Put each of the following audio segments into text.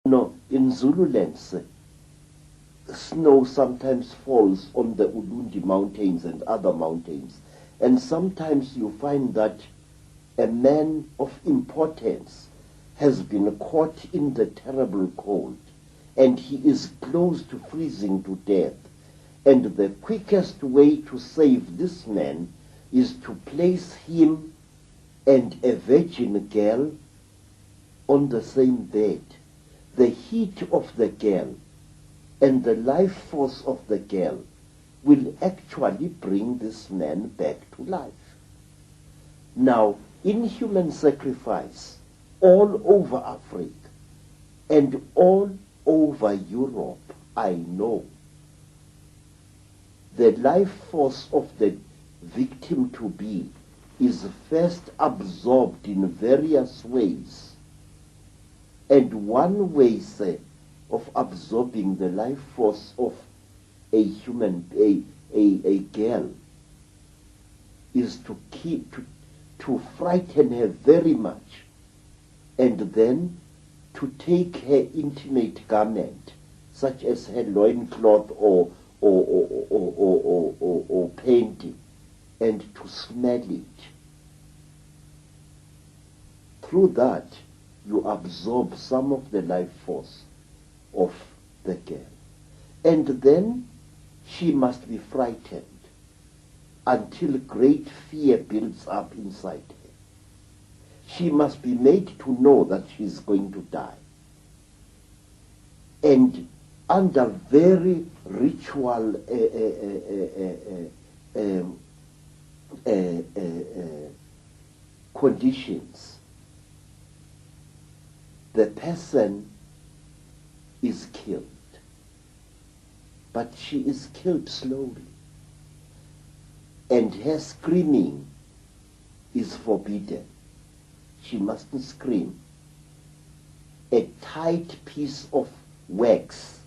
No, in Zululand, snow sometimes falls on the Ulundi mountains and other mountains. And sometimes you find that a man of importance has been caught in the terrible cold, and he is close to freezing to death. And the quickest way to save this man is to place him and a virgin girl on the same bed. The heat of the girl and the life force of the girl will actually bring this man back to life. Now, in human sacrifice, all over Africa and all over Europe, I know the life force of the victim-to-be is first absorbed in various ways. And one way, of absorbing the life force of a human, a girl, is to frighten her very much, and then to take her intimate garment, such as her loincloth or painting, and to smell it. Through that, you absorb some of the life force of the girl. And then she must be frightened until great fear builds up inside her. She must be made to know that she is going to die. And under very ritual conditions, the person is killed. But she is killed slowly. And her screaming is forbidden. She mustn't scream. A tight piece of wax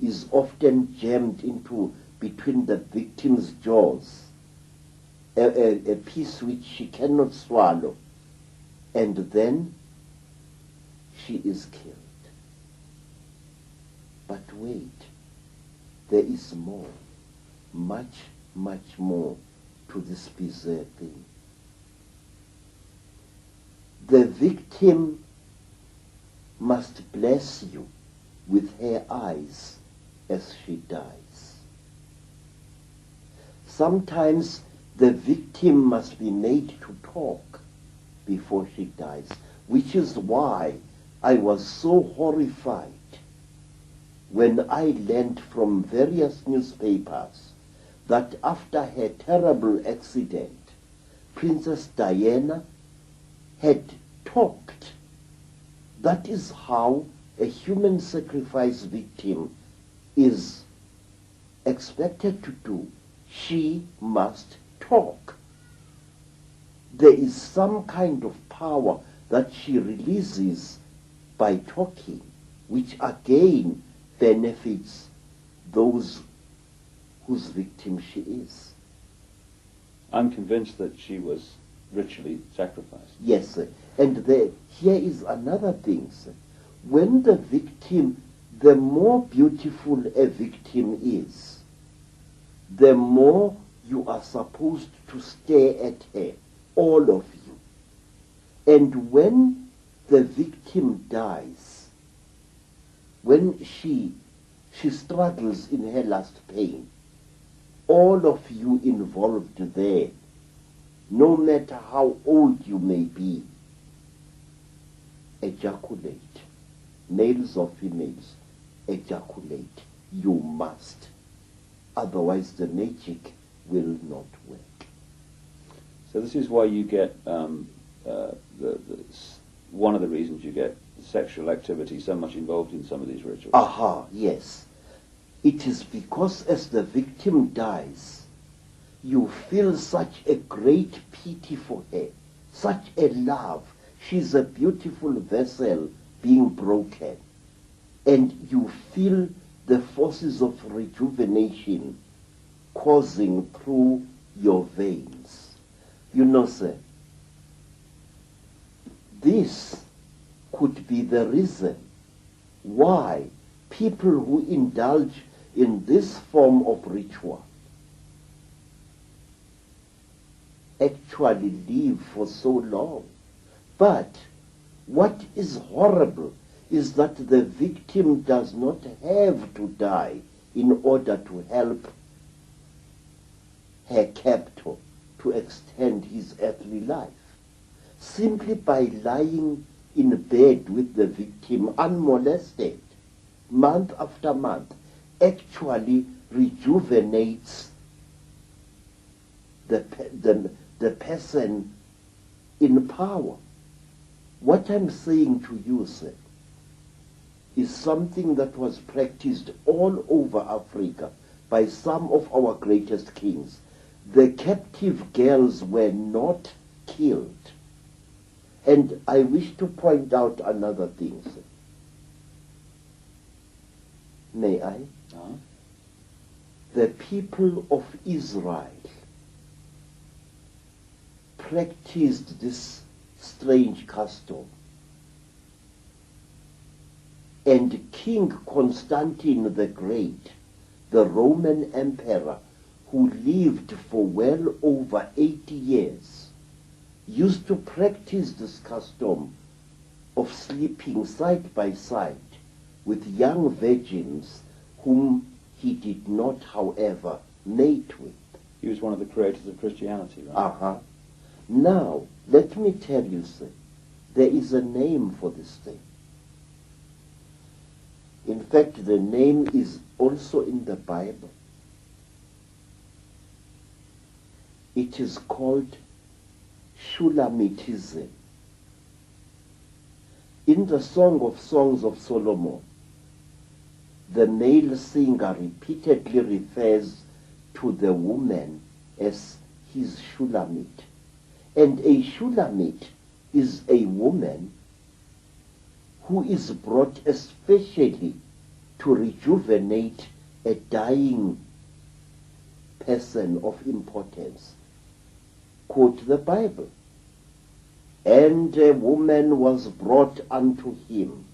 is often jammed into between the victim's jaws, a piece which she cannot swallow, and then she is killed. But wait, there is more, much, much more to this bizarre thing. The victim must bless you with her eyes as she dies. Sometimes the victim must be made to talk before she dies, which is why I was so horrified when I learned from various newspapers that after her terrible accident, Princess Diana had talked. That is how a human sacrifice victim is expected to do. She must talk. There is some kind of power that she releases by talking, which again benefits those whose victim she is. I'm convinced that she was ritually sacrificed. Yes, sir. And here is another thing, sir. When the victim, the more beautiful a victim is, the more you are supposed to stare at her, all of you. And when the victim dies, when she struggles in her last pain, all of you involved there, no matter how old you may be, ejaculate. Males or females, ejaculate. You must. Otherwise the magic will not work. So this is why you get, one of the reasons you get sexual activity so much involved in some of these rituals. Aha, yes. It is because as the victim dies, you feel such a great pity for her, such a love. She's a beautiful vessel being broken. And you feel the forces of rejuvenation coursing through your veins. You know, sir, this could be the reason why people who indulge in this form of ritual actually live for so long. But what is horrible is that the victim does not have to die in order to help her captor to extend his earthly life. Simply by lying in bed with the victim unmolested, month after month, actually rejuvenates the person in power. What I'm saying to you, sir, is something that was practiced all over Africa by some of our greatest kings. The captive girls were not killed. And I wish to point out another thing, sir. May I? The people of Israel practiced this strange custom. And King Constantine the Great, the Roman emperor, who lived for well over 80 years, used to practice this custom of sleeping side by side with young virgins whom he did not, however, mate with. He was one of the creators of Christianity, right? Now, let me tell you, sir, there is a name for this thing. In fact, the name is also in the Bible. It is called Shulamitism. In the Song of Songs of Solomon, the male singer repeatedly refers to the woman as his Shulamit. And a Shulamit is a woman who is brought especially to rejuvenate a dying person of importance. Quote the Bible. And a woman was brought unto him,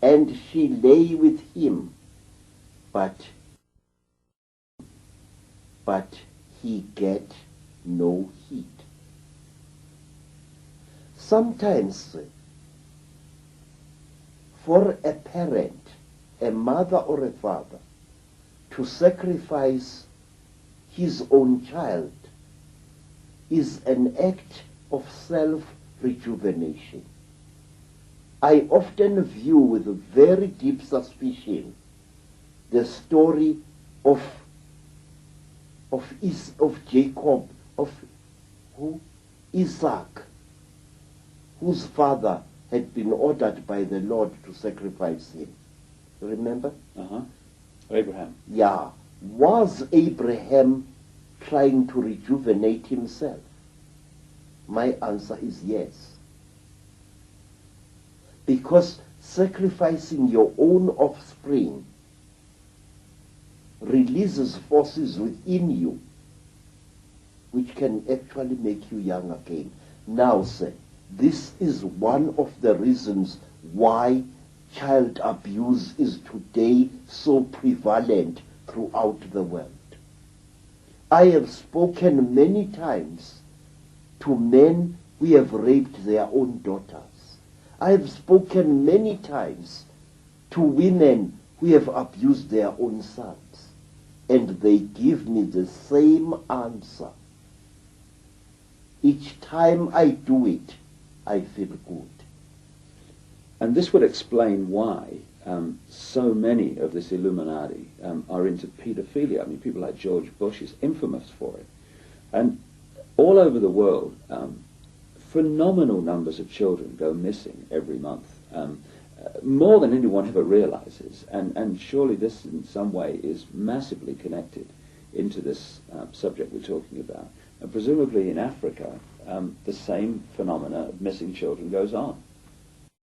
and she lay with him, but he get no heed. Sometimes, for a parent, a mother or a father, to sacrifice his own child is an act of self-rejuvenation. I often view with very deep suspicion the story of Jacob, Isaac, whose father had been ordered by the Lord to sacrifice him. Remember? Abraham. Yeah. Was Abraham trying to rejuvenate himself? My answer is yes. Because sacrificing your own offspring releases forces within you which can actually make you young again. Now, sir, this is one of the reasons why child abuse is today so prevalent throughout the world. I have spoken many times to men who have raped their own daughters. I have spoken many times to women who have abused their own sons. And they give me the same answer. Each time I do it, I feel good. And this would explain why so many of this Illuminati are into paedophilia. I mean, people like George Bush is infamous for it. And all over the world, phenomenal numbers of children go missing every month, more than anyone ever realizes. And surely this in some way is massively connected into this subject we're talking about. And presumably in Africa, the same phenomena of missing children goes on.